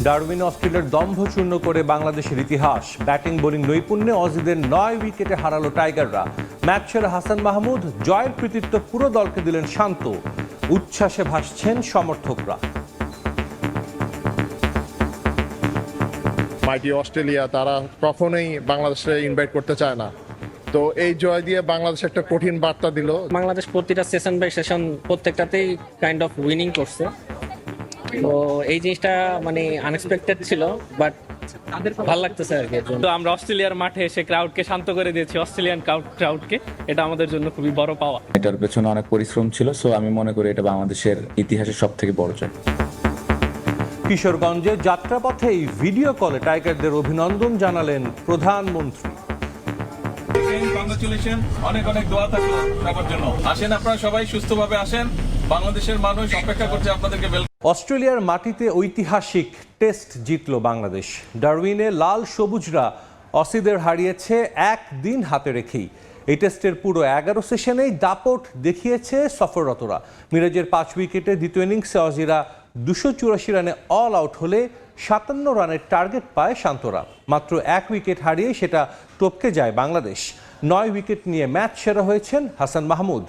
ডারউইনে অস্ট্রেলিয়ার দম্ভচূর্ণ করে বাংলাদেশের ইতিহাস। ব্যাটিং বোলিং নৈপুণ্যে অজিদের 9 উইকেটে হারালো টাইগাররা। ম্যাচ সেরা হাসান মাহমুদ জয়ের কৃতিত্ব পুরো দলকে দিলেন শান্ত। উচ্ছ্বাসে ভাসছেন সমর্থকরা। মাইটি অস্ট্রেলিয়া তারা কখনোই বাংলাদেশে ইনভাইট করতে চায় না, তো এই জয় দিয়ে বাংলাদেশ একটা কঠিন বার্তা দিল। বাংলাদেশ প্রতিটা সেশন বাই সেশন প্রত্যেকটাতেই কাইন্ড অফ উইনিং করছে, তো এই জিনিসটা মানে আনএক্সপেক্টেড ছিল, বাট ভালো লাগতেছে আর কি। তো আমরা অস্ট্রেলিয়ার মাঠে এসে ক্রাউডকে শান্ত করে দিয়েছি, অস্ট্রেলিয়ান ক্রাউডকে। এটা আমাদের জন্য খুবই বড় পাওয়া। এটার পেছনে অনেক পরিশ্রম ছিল, সো আমি মনে করি এটা বাংলাদেশের ইতিহাসের সব থেকে বড় জয়। কিশোরগঞ্জে যাত্রাপথেই ভিডিও কলে টাইগারদের অভিনন্দন জানালেন প্রধানমন্ত্রী। কংগ্রাচুলেশন, অনেক অনেক দোয়া থাকলো সবার জন্য। আসেন আপনারা সবাই সুস্থভাবে আসেন, বাংলাদেশের মানুষ অপেক্ষা করছে আপনাদেরকে। অস্ট্রেলিয়ার মাটিতে ঐতিহাসিক টেস্ট জিতল বাংলাদেশ। ডারউইনে লাল সবুজরা অসিদের হারিয়েছে একদিন হাতে রেখেই। এই টেস্টের পুরো 11 সেশনেই দাপট দেখিয়েছে সফররতরা। মিরাজের 5 উইকেটে দ্বিতীয় ইনিংসে অজিরা 284 রানে অল আউট হলে 57 রানের টার্গেট পায় শান্তরা। মাত্র 1 উইকেট হারিয়ে সেটা টপকে যায় বাংলাদেশ। 9 উইকেট নিয়ে ম্যাচ সেরা হয়েছেন হাসান মাহমুদ।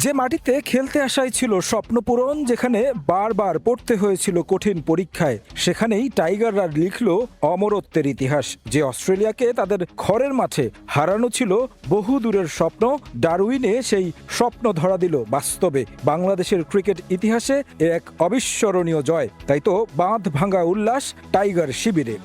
যে মাটিতে খেলতে আসাই ছিল স্বপ্নপূরণ, যেখানে বারবার পড়তে হয়েছিল কঠিন পরীক্ষায়, সেখানেই টাইগাররা লিখল অমরত্বের ইতিহাস। যে অস্ট্রেলিয়াকে তাদের ঘরের মাঠে হারানো ছিল বহু দূরের স্বপ্ন, ডারউইনে সেই স্বপ্ন ধরা দিল বাস্তবে। বাংলাদেশের ক্রিকেট ইতিহাসে এ এক অবিস্মরণীয় জয়। তাই তো বাঁধ ভাঙা উল্লাস টাইগার শিবিরে।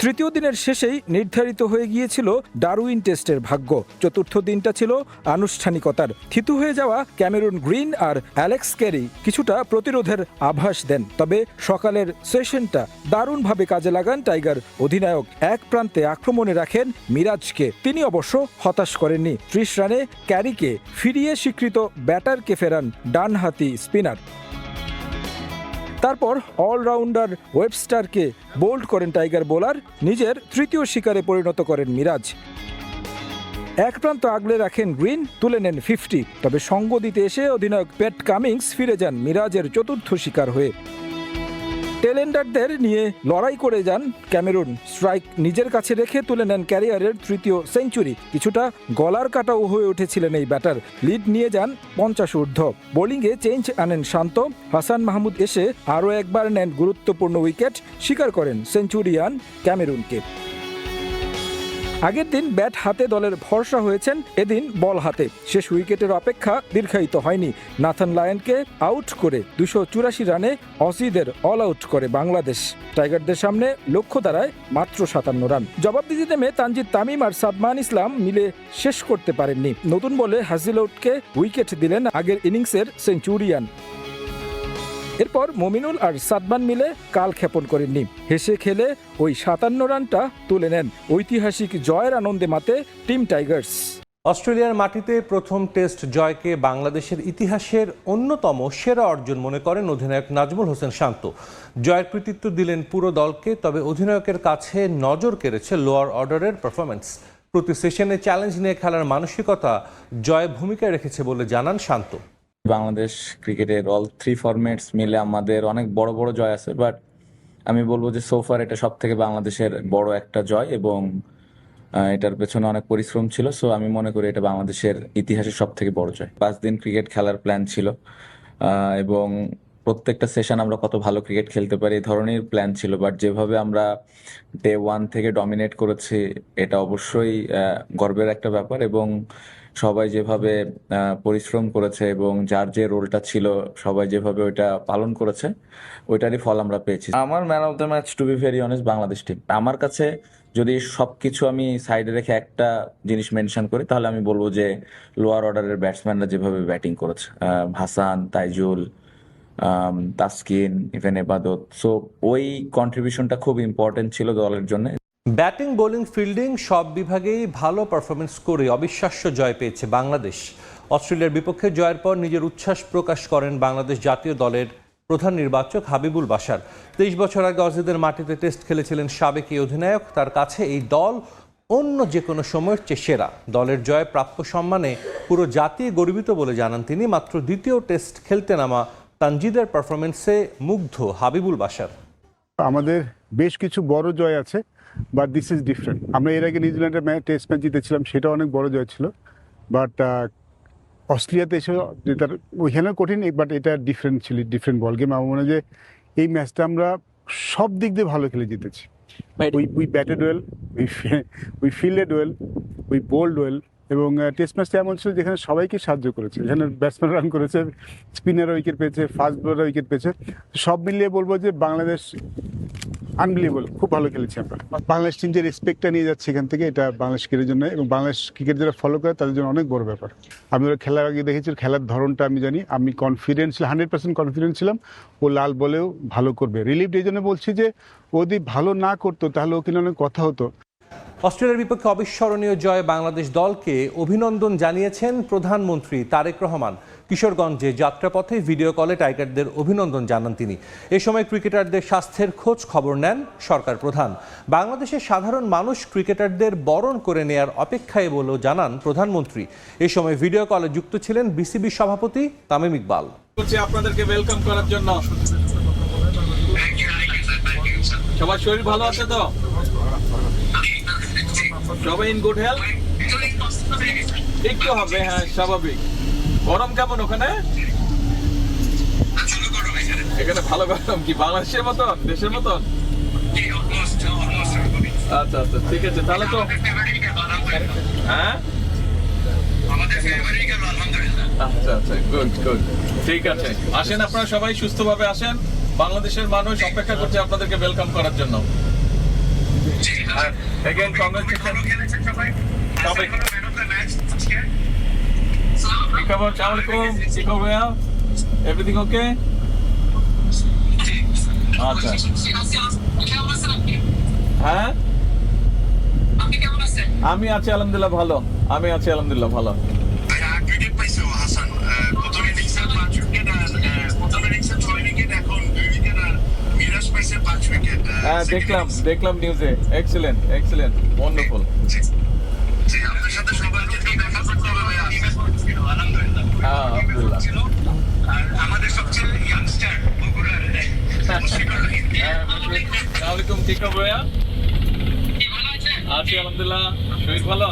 তৃতীয় দিনের শেষেই নির্ধারিত হয়ে গিয়েছিল ডারউইন টেস্টের ভাগ্য। চতুর্থ দিনটা ছিল আনুষ্ঠানিকতার। থিতু হয়ে যাওয়া ক্যামেরুন গ্রিন আর অ্যালেক্স ক্যারি কিছুটা প্রতিরোধের আভাস দেন, তবে সকালের সেশনটা দারুণভাবে কাজে লাগান টাইগার অধিনায়ক। এক প্রান্তে আক্রমণে রাখেন মিরাজকে, তিনি অবশ্য হতাশ করেননি। 30 রানে ক্যারিকে ফিরিয়ে স্বীকৃত ব্যাটারকে ফেরান ডানহাতি স্পিনার। তারপর অলরাউন্ডার ওয়েবস্টারকে বোল্ড করেন টাইগার বোলার, নিজের তৃতীয় শিকারে পরিণত করেন মিরাজ। এক প্রান্ত আগলে রাখেন গ্রিন, তুলে নেন 50, তবে সঙ্গ দিতে এসে অধিনায়ক প্যাট কামিংস ফিরে যান মিরাজের চতুর্থ শিকার হয়ে। টেলেন্ডারদের নিয়ে লড়াই করে যান ক্যামেরুন। স্ট্রাইক নিজের কাছে রেখে তুলে নেন ক্যারিয়ারের তৃতীয় সেঞ্চুরি। কিছুটা গলার কাটাও হয়ে উঠেছিলেন এই ব্যাটার। লিড নিয়ে যান 50 ঊর্ধ্ব। বোলিংয়ে চেঞ্জ আনেন শান্ত। হাসান মাহমুদ এসে আরও একবার নেন গুরুত্বপূর্ণ উইকেট, স্বীকার করেন সেঞ্চুরিয়ান ক্যামেরুনকে। আগের দিন ব্যাট হাতে দলের ভরসা হয়েছেন, এদিন বল হাতে। শেষ উইকেটের অপেক্ষা দীর্ঘায়িত হয়নি। নাথান লায়নকে আউট করে 284 রানে অসিদের অল আউট করে বাংলাদেশ। টাইগারদের সামনে লক্ষ্য দাঁড়ায় মাত্র 57 রান। জবাব দিতে নেমে তানজিদ তামিম আর সাদমান ইসলাম মিলে শেষ করতে পারেননি। নতুন বলে হাজিলউডকে উইকেট দিলেন আগের ইনিংসের সেঞ্চুরিয়ান। এরপর মমিনুল আর সাদমান মিলে কাল ক্ষেপণ করেননি। হেসে খেলে ওই 57 রানটা তুলে নেন। ঐতিহাসিক জয়ের আনন্দে মাতে টিম টাইগার্স। অস্ট্রেলিয়ার মাটিতে প্রথম টেস্ট জয়কে বাংলাদেশের ইতিহাসের অন্যতম সেরা অর্জন মনে করেন অধিনায়ক নাজমুল হোসেন শান্ত। জয়ের কৃতিত্ব দিলেন পুরো দলকে, তবে অধিনায়কের কাছে নজর কেড়েছে লোয়ার অর্ডারের পারফরম্যান্স। প্রতি সেশনে চ্যালেঞ্জ নিয়ে খেলার মানসিকতা জয়ে ভূমিকা রেখেছে বলে জানান শান্ত। বাংলাদেশ ক্রিকেটের অল 3 ফরম্যাটস মিলে আমাদের অনেক বড় বড় জয় আছে, বাট আমি বলবো যে সোফার এটা সব থেকে বাংলাদেশের বড় একটা জয়, এবং এটার পেছনে অনেক পরিশ্রম ছিল, সো আমি মনে করি এটা বাংলাদেশের ইতিহাসের সব থেকে বড় জয়। 5 দিন ক্রিকেট খেলার প্ল্যান ছিল, এবং প্রত্যেকটা সেশন আমরা কত ভালো ক্রিকেট খেলতে পারি এই ধরনের প্ল্যান ছিল, বাট যেভাবে আমরা ডে 1 থেকে ডমিনেট করেছি এটা অবশ্যই গর্বের একটা ব্যাপার। এবং সবাই যেভাবে পরিশ্রম করেছে এবং যার যে রোলটা ছিল সবাই যেভাবে ওইটা পালন করেছে, ওইটারই ফল আমরা পেয়েছি। আমার man of the match to be very honest Bangladesh team. আমার কাছে যদি সবকিছু আমি সাইডে রেখে একটা জিনিস মেনশন করি, তাহলে আমি বলবো যে লোয়ার অর্ডারের ব্যাটসম্যানরা যেভাবে ব্যাটিং করেছে, হাসান, তাইজুল, তাসকিন, ইভেন এবাদত, সো ওই কন্ট্রিবিউশনটা খুব ইম্পর্টেন্ট ছিল দলের জন্য। ব্যাটিং, বোলিং, ফিল্ডিং সব বিভাগেই ভালো পারফরমেন্স করে অবিশ্বাস্য জয় পেয়েছে বাংলাদেশ। অস্ট্রেলিয়ার বিপক্ষে জয়ের পর নিজের উচ্ছ্বাস প্রকাশ করেন বাংলাদেশ জাতীয় দলের প্রধান নির্বাচক হাবিবুল বাশার। 23 বছর আগে অজিদের মাটিতে টেস্ট খেলেছিলেন সাবেক এই অধিনায়ক। তার কাছে এই দল অন্য যে কোনো সময়ের চেয়ে সেরা। দলের জয় প্রাপ্য সম্মানে পুরো জাতি গর্বিত বলে জানান তিনি। মাত্র দ্বিতীয় টেস্ট খেলতে নামা তানজিদের পারফরমেন্সে মুগ্ধ হাবিবুল বাশার। আমাদের বেশ কিছু বড় জয় আছে, বাট দিস ইজ ডিফারেন্ট। আমরা এর আগে নিউজিল্যান্ডের টেস্ট ম্যাচ জিতেছিলাম, সেটা অনেক বড় জয় ছিল, বাট অস্ট্রেলিয়াতে এসে তার ওইখানেও কঠিন, বাট এটা ডিফারেন্ট ছিল, ডিফারেন্ট বল গেম। আমার মনে হয় যে এই ম্যাচটা আমরা সব দিক দিয়ে ভালো খেলে জিতেছি। We batted well, we fielded well, we bowled well, এবং টেস্ট ম্যাচটা এমন ছিল যেখানে সবাইকে সাহায্য করেছে। এখানে ব্যাটসম্যান রান করেছে, স্পিনার উইকেট পেয়েছে, ফাস্ট বোলার উইকেট পেয়েছে। সব মিলিয়ে বলবো যে বাংলাদেশ আনবিলিভেবল, খুব ভালো খেলেছি আমরা। বাংলাদেশ টিম যে রেসপেক্টটা নিয়ে যাচ্ছে এখান থেকে, এটা বাংলাদেশ ক্রিকেটের জন্য এবং বাংলাদেশ ক্রিকেট যারা ফলো করে তাদের জন্য অনেক বড় ব্যাপার। আমি ওরা খেলার আগে দেখেছি, খেলার ধরনটা আমি জানি, আমি কনফিডেন্স ছিলাম, 100% কনফিডেন্স ছিলাম ও লাল বলেও ভালো করবে। রিলিফ এই জন্য বলছি যে ও যদি ভালো না করতো তাহলে ও কিনা অনেক কথা হতো। অস্ট্রেলিয়ার বিপক্ষে অবিস্মরণীয় জয়ে বাংলাদেশ দলকে অভিনন্দন জানিয়েছেন প্রধানমন্ত্রী তারেক রহমান। কিশোরগঞ্জে যাত্রাপথে ভিডিও কলে টাইগারদের অভিনন্দন জানান তিনি। এ সময় ক্রিকেটারদের স্বাস্থ্যের খোঁজ খবর নেন সরকার প্রধান। বাংলাদেশের সাধারণ মানুষ ক্রিকেটারদের বরণ করে নেয়ার অপেক্ষায় বলেও জানান প্রধানমন্ত্রী। এ সময় ভিডিও কলে যুক্ত ছিলেন বিসিবি সভাপতি তামিম ইকবাল। আপনাদেরকে ওয়েলকাম করার জন্য। সবার শরীর ভালো আছে তো? সবাই ইন গুড হেলথ? একটু হবে, হ্যাঁ স্বাভাবিক। গরম কেমন ওখানে? এখানে ভালো গরম, কি বাংলাদেশের মতন, দেশের মতন? আচ্ছা আচ্ছা, ঠিক আছে তাহলে তো। হ্যাঁ আচ্ছা আচ্ছা, গুড গুড, ঠিক আছে। আসেন আপনারা সবাই সুস্থভাবে আসেন, বাংলাদেশের মানুষ অপেক্ষা করছে আপনাদেরকে ওয়েলকাম করার জন্য। Again, congratulations. Everything okay? আচ্ছা, হ্যাঁ আমি আছি আলহামদুলিল্লাহ ভালো, আমি আছি আলহামদুলিল্লাহ ভালো। হ্যাঁ দেখলাম নিউজে। Excellent excellent, wonderful. হ্যাঁ আলহামদুলিল্লাহ। আসসালামাইকুম, ঠিক আছে ভাইয়া? আছি আলহামদুলিল্লাহ, শরীর ভালো?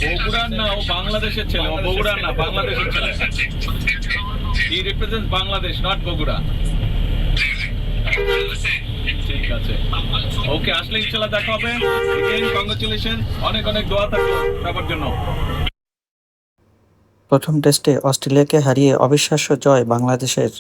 বগুড়ার না, ও বাংলাদেশের ছেলে। ও বগুড়ার না, বাংলাদেশের ছেলে। He represents Bangladesh, not Bogura. ঠিক আছে, ওকে, আসলে ইনশাআল্লাহ দেখা হবে। Again, congratulations, অনেক অনেক দোয়া থাকলো সবার জন্য। প্রথম টেস্টে অস্ট্রেলিয়াকে হারিয়ে অবিশ্বাস্য জয় বাংলাদেশের।